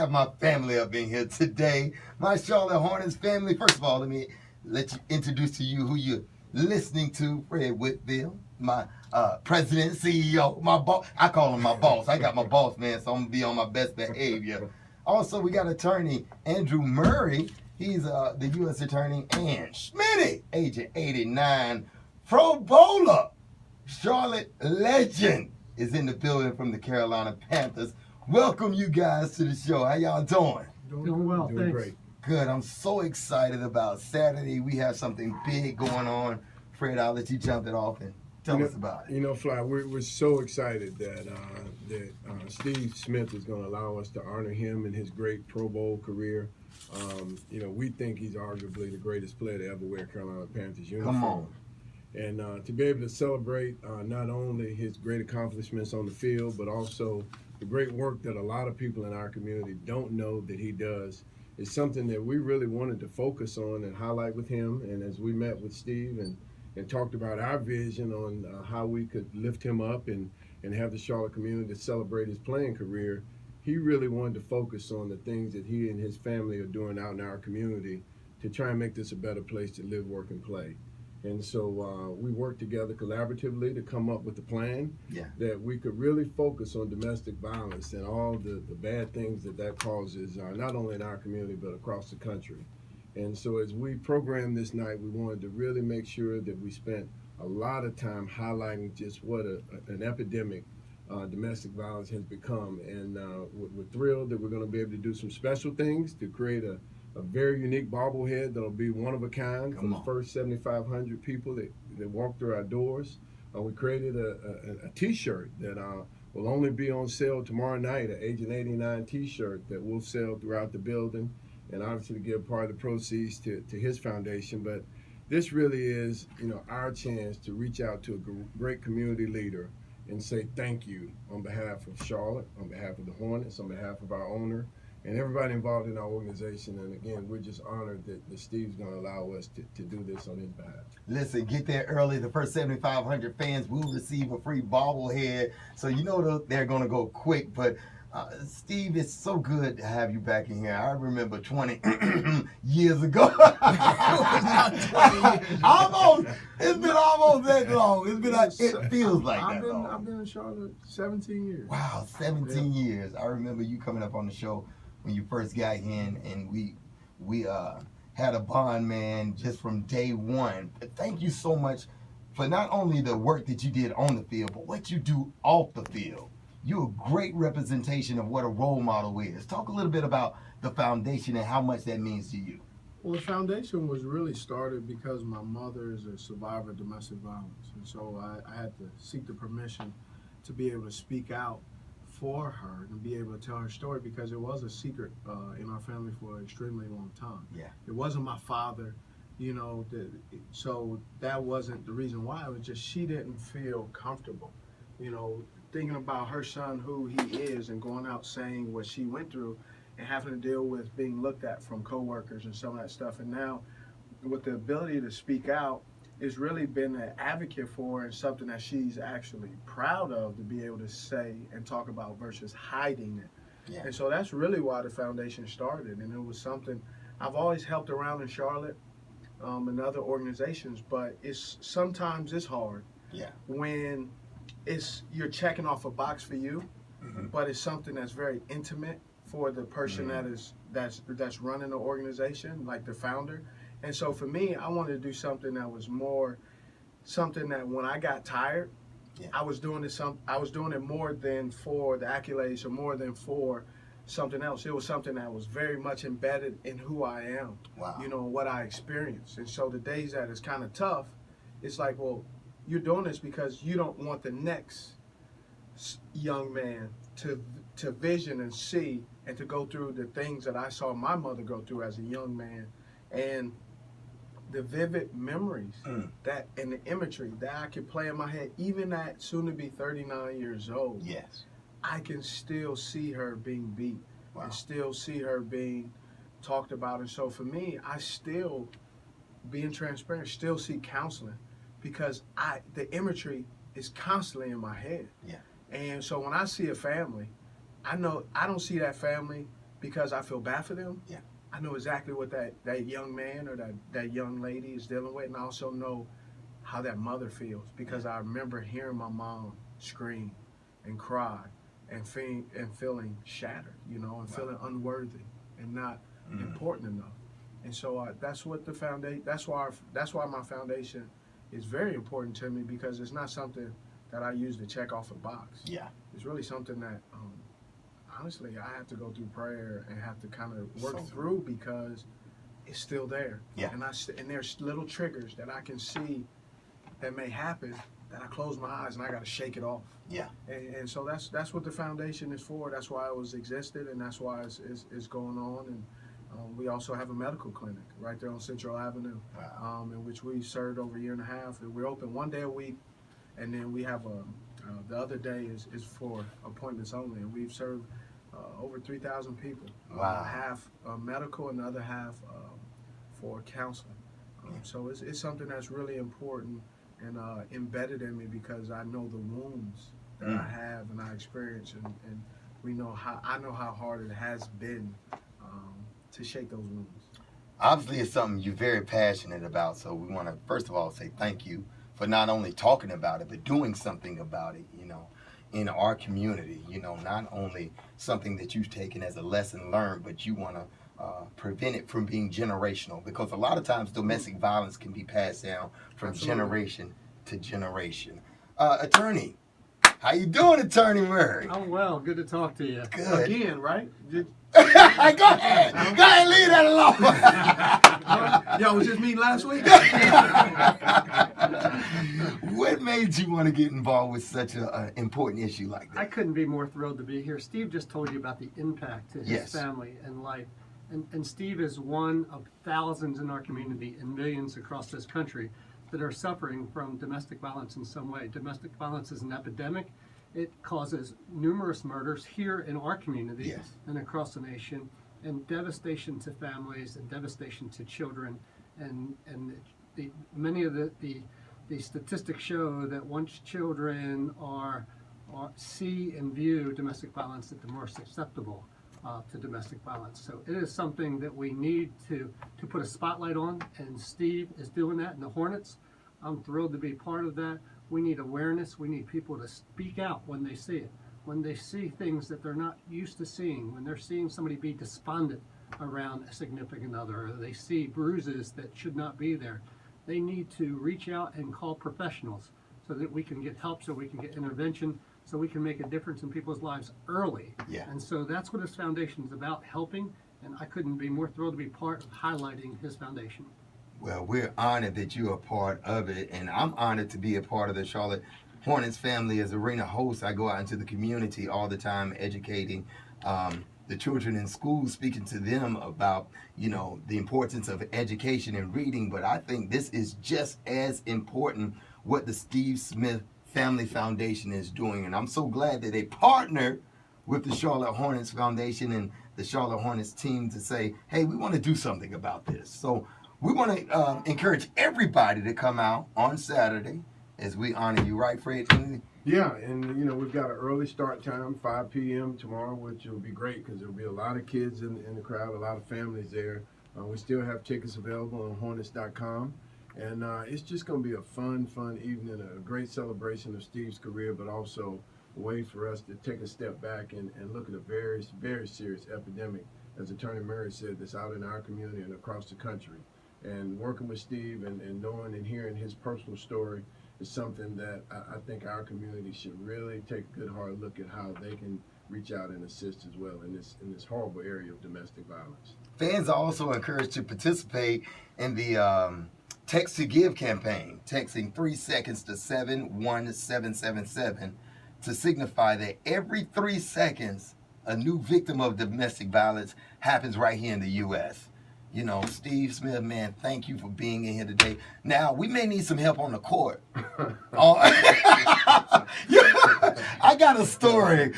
have my family up in here today. My Charlotte Hornets family. First of all, let me let you introduce to you who you're listening to. Fred Whitfield, my president, CEO, my boss. I call him my boss. I got my boss, man, so I'm going to be on my best behavior. Also, we got attorney Andrew Murray. He's the U.S. attorney. And Schmitty, agent 89, Pro Bowler, Charlotte legend, is in the building from the Carolina Panthers. Welcome you guys to the show. How y'all doing? Doing well, Doing thanks. great. Good. I'm so excited about Saturday. We have something big going on. Fred, I'll let you jump it off and tell us about it. You know, Fly, we're so excited that Steve Smith is going to allow us to honor him in his great Pro Bowl career. We think he's arguably the greatest player to ever wear Carolina Panthers uniform. Come on. And to be able to celebrate not only his great accomplishments on the field, but also the great work that a lot of people in our community don't know that he does is something that we really wanted to focus on and highlight with him. And as we met with Steve and talked about our vision on how we could lift him up and have the Charlotte community celebrate his playing career, he really wanted to focus on the things that he and his family are doing out in our community to try and make this a better place to live, work, and play. And so we worked together collaboratively to come up with a plan that we could really focus on domestic violence and all the bad things that causes, not only in our community, but across the country. And so as we programmed this night, we wanted to really make sure that we spent a lot of time highlighting just what an epidemic domestic violence has become. And we're thrilled that we're going to be able to do some special things to create a very unique bobblehead that'll be one of a kind for the first 7,500 people that walk through our doors. We created a T-shirt that will only be on sale tomorrow night, an Agent 89 T-shirt that we'll sell throughout the building, and obviously to give part of the proceeds to his foundation. But this really is, our chance to reach out to a great community leader and say thank you on behalf of Charlotte, on behalf of the Hornets, on behalf of our owner, and everybody involved in our organization. And again, we're just honored that Steve's going to allow us to do this on his behalf. Listen, get there early. The first 7,500 fans will receive a free bobblehead. So they're going to go quick. But Steve, it's so good to have you back in here. I remember 20 years ago. It's been almost that long. It feels like that long. I've been in Charlotte 17 years. Wow, 17 years. I remember you coming up on the show when you first got in, and we had a bond, man, just from day one. But thank you so much for not only the work that you did on the field, but what you do off the field. You're a great representation of what a role model is. Talk a little bit about the foundation and how much that means to you. Well, the foundation was really started because my mother is a survivor of domestic violence. And so I had to seek the permission to be able to speak out for her and be able to tell her story, because it was a secret in our family for an extremely long time. Yeah. It wasn't my father, so that wasn't the reason why. It was just she didn't feel comfortable, thinking about her son, who he is, and going out saying what she went through and having to deal with being looked at from coworkers and some of that stuff. And now with the ability to speak out, it's really been an advocate for her and something that she's actually proud of to be able to say and talk about versus hiding it. Yeah. And so that's really why the foundation started. And it was something I've always helped around in Charlotte and other organizations, but sometimes it's hard when you're checking off a box for you, but it's something that's very intimate for the person that's running the organization, like the founder. And so for me, I wanted to do something that was more something that when I got tired, I was doing it more than for the accolades or more than for something else. It was something that was very much embedded in who I am, what I experienced. And so the days that it's kind of tough, it's like, well, you're doing this because you don't want the next young man to vision and see and to go through the things that I saw my mother go through as a young man, and the vivid memories that and the imagery that I can play in my head, even at soon to be 39 years old. Yes. I can still see her being beat and still see her being talked about. And so for me, I still, being transparent, still see counseling, because the imagery is constantly in my head. Yeah. And so when I see a family, I know I don't see that family because I feel bad for them. Yeah. I know exactly what that young man or that young lady is dealing with, and I also know how that mother feels, because I remember hearing my mom scream and cry and feeling shattered, you know, and feeling unworthy and not important enough. And so that's what the foundation. That's why my foundation is very important to me, because it's not something that I use to check off a box. Yeah. It's really something that honestly I have to go through prayer and have to kind of work through, because it's still there. Yeah. And there's little triggers that I can see that may happen, that I close my eyes and I got to shake it off. Yeah. And so that's what the foundation is for. That's why it was existed, and that's why it's going on. And we also have a medical clinic right there on Central Avenue, in which we served over a year and a half. And we're open 1 day a week, and then we have the other day is for appointments only. And we've served over 3,000 people. Wow. Half medical and the other half for counseling. So it's something that's really important and embedded in me, because I know the wounds that I have and I experience, and I know how hard it has been to shake those wounds. Obviously, it's something you're very passionate about, so we want to first of all say thank you for not only talking about it, but doing something about it, you know, in our community. You know, not only something that you've taken as a lesson learned, but you want to prevent it from being generational, because a lot of times domestic violence can be passed down from generation to generation. Attorney, how you doing, Attorney Murray? I'm well. Good to talk to you. Good. Again, right? Go ahead, leave that alone. Y'all was just meeting last week. What made you want to get involved with such an important issue like that? I couldn't be more thrilled to be here. Steve just told you about the impact to his family and life. And Steve is one of thousands in our community and millions across this country that are suffering from domestic violence in some way. Domestic violence is an epidemic. It causes numerous murders here in our community and across the nation, and devastation to families and devastation to children. And many of the statistics show that once children see and view domestic violence, that they're more susceptible to domestic violence. So it is something that we need to put a spotlight on, and Steve is doing that in the Hornets. I'm thrilled to be part of that. We need awareness. We need people to speak out when they see it, when they see things that they're not used to seeing, when they're seeing somebody be despondent around a significant other, or they see bruises that should not be there. They need to reach out and call professionals so that we can get help, so we can get intervention, so we can make a difference in people's lives early. Yeah. And so that's what his foundation is about, helping, and I couldn't be more thrilled to be part of highlighting his foundation. Well, we're honored that you're a part of it, and I'm honored to be a part of the Charlotte Hornets family. As arena host, I go out into the community all the time, educating the children in schools, speaking to them about, you know, the importance of education and reading. But I think this is just as important what the Steve Smith Family Foundation is doing, and I'm so glad that they partner with the Charlotte Hornets Foundation and the Charlotte Hornets team to say, hey, we want to do something about this. So we want to encourage everybody to come out on Saturday as we honor you, right, Fred? Yeah, and you know, we've got an early start time, 5 p.m. tomorrow, which will be great because there'll be a lot of kids in the crowd, a lot of families there. We still have tickets available on Hornets.com. And it's just going to be a fun evening, a great celebration of Steve's career, but also a way for us to take a step back and look at a very, very serious epidemic, as Attorney Murray said, that's out in our community and across the country. And working with Steve and knowing and hearing his personal story is something that I think our community should really take a good hard look at how they can reach out and assist as well in this horrible area of domestic violence. Fans are also encouraged to participate in the Text to Give campaign, texting 3 seconds to 71777 to signify that every 3 seconds a new victim of domestic violence happens right here in the U.S. You know, Steve Smith, man, thank you for being in here today. Now, we may need some help on the court. I got a story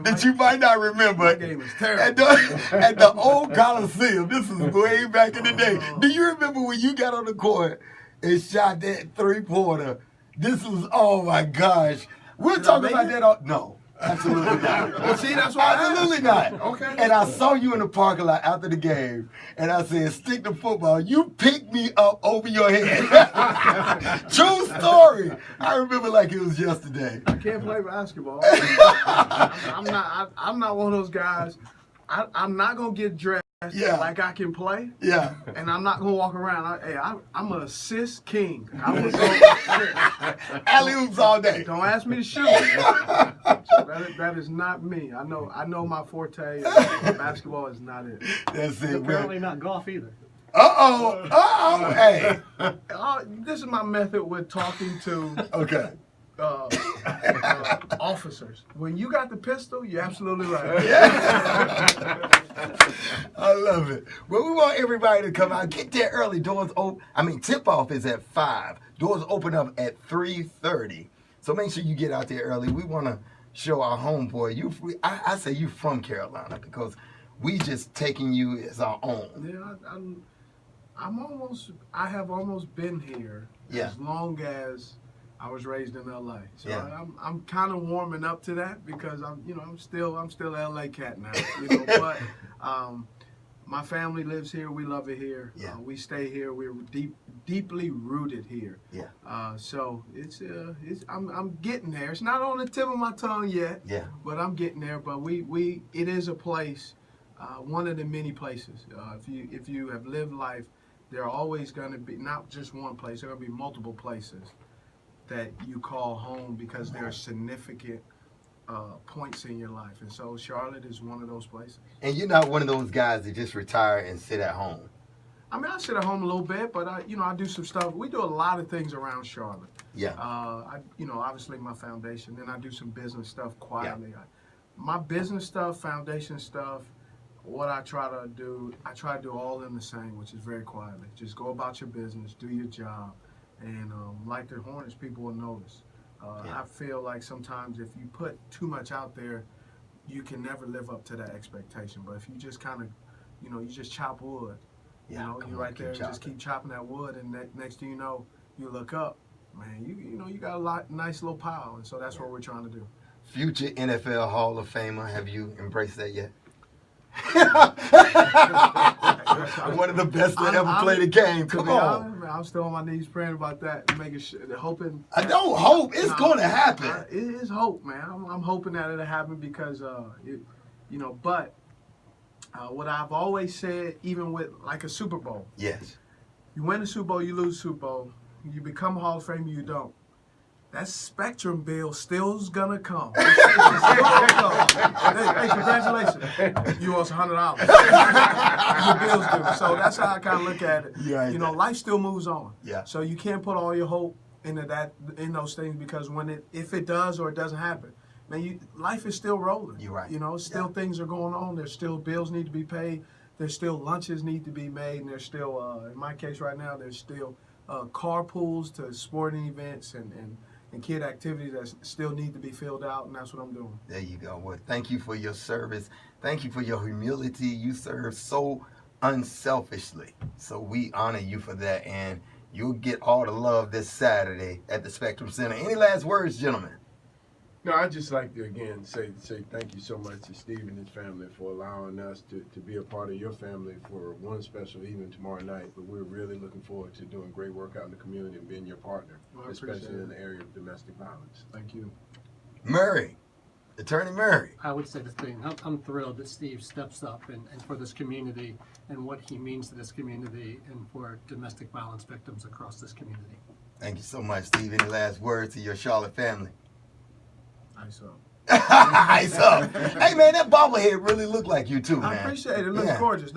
that you might not remember. That game was terrible. At the old Coliseum, this is way back in the day. Do you remember when you got on the court and shot that three-pointer? This was, oh my gosh. We'll talk about that. No. Absolutely not. Well, see, that's why Absolutely not. Okay. And I saw you in the parking lot after the game, and I said, stick to football. You picked me up over your head. True story. I remember like it was yesterday. I can't play basketball. I'm not one of those guys. I'm not going to get dressed like I can play. Yeah. And I'm not going to walk around. I'm an assist king. I was alley-oops all day. Don't ask me to shoot. So that is not me. I know my forte. Basketball is not it. That's it. Apparently not golf either. Uh-oh. Hey. This is my method with talking to officers. When you got the pistol, you're absolutely right. I love it. Well, we want everybody to come out. Get there early. Doors open. Tip-off is at 5. Doors open up at 3:30. So make sure you get out there early. We want to show our homeboy. I say you from Carolina because we just taking you as our own. Yeah, I have almost been here as long as I was raised in LA. So I'm kind of warming up to that because I'm still an LA cat now. But my family lives here. We love it here. Yeah. We stay here. We're deeply rooted here. Yeah. So I'm getting there. It's not on the tip of my tongue yet. Yeah. But I'm getting there. But it is a place, one of the many places. If you have lived life, there are always going to be not just one place. There are going to be multiple places that you call home because there are significant points in your life. And so Charlotte is one of those places. And you're not one of those guys that just retire and sit at home. I sit at home a little bit, but I do some stuff. We do a lot of things around Charlotte. Yeah. Obviously my foundation. Then I do some business stuff quietly. Yeah. My business stuff, foundation stuff, what I try to do all in the same, which is very quietly. Just go about your business, do your job. And like the Hornets, people will notice. I feel like sometimes if you put too much out there, you can never live up to that expectation. But if you just kind of, you just chop wood, you're right there and just keep chopping that wood, and next thing you know, you look up, man, you got a nice little pile, and so that's what we're trying to do. Future NFL Hall of Famer, have you embraced that yet? One of the best that ever played the game. Come on. I'm still on my knees praying about that, making sure, hoping. I don't hope it's going to happen. It is hope, man. I'm hoping that it'll happen because, But what I've always said, even with like a Super Bowl. Yes. You win a Super Bowl, you lose a Super Bowl. You become a Hall of Famer, you don't. That Spectrum bill still's gonna come. Hey, congratulations. You owe us $100. Your bill's due. So that's how I kind of look at it. Yeah, life still moves on. Yeah. So you can't put all your hope into those things because if it does or it doesn't happen, man, life is still rolling. You're right. Still things are going on. There's still bills need to be paid. There's still lunches need to be made, and there's still, in my case right now, there's still carpools to sporting events and kid activities that still need to be filled out, and that's what I'm doing. There you go. Well, thank you for your service. Thank you for your humility. You serve so unselfishly. So we honor you for that, and you'll get all the love this Saturday at the Spectrum Center. Any last words, gentlemen? No, I'd just like to, again, say thank you so much to Steve and his family for allowing us to be a part of your family for one special evening tomorrow night. But we're really looking forward to doing great work out in the community and being your partner, especially in the area of domestic violence. Thank you. Murray, Attorney Murray. I would say the thing, I'm thrilled that Steve steps up and for this community and what he means to this community and for domestic violence victims across this community. Thank you so much, Steve. Any last words to your Charlotte family? Ice up. Ice up. Hey, man, that bobblehead really looked like you, too, man. I appreciate it. It looks gorgeous.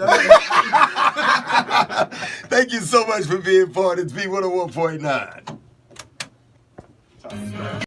Thank you so much for being part of B101.9.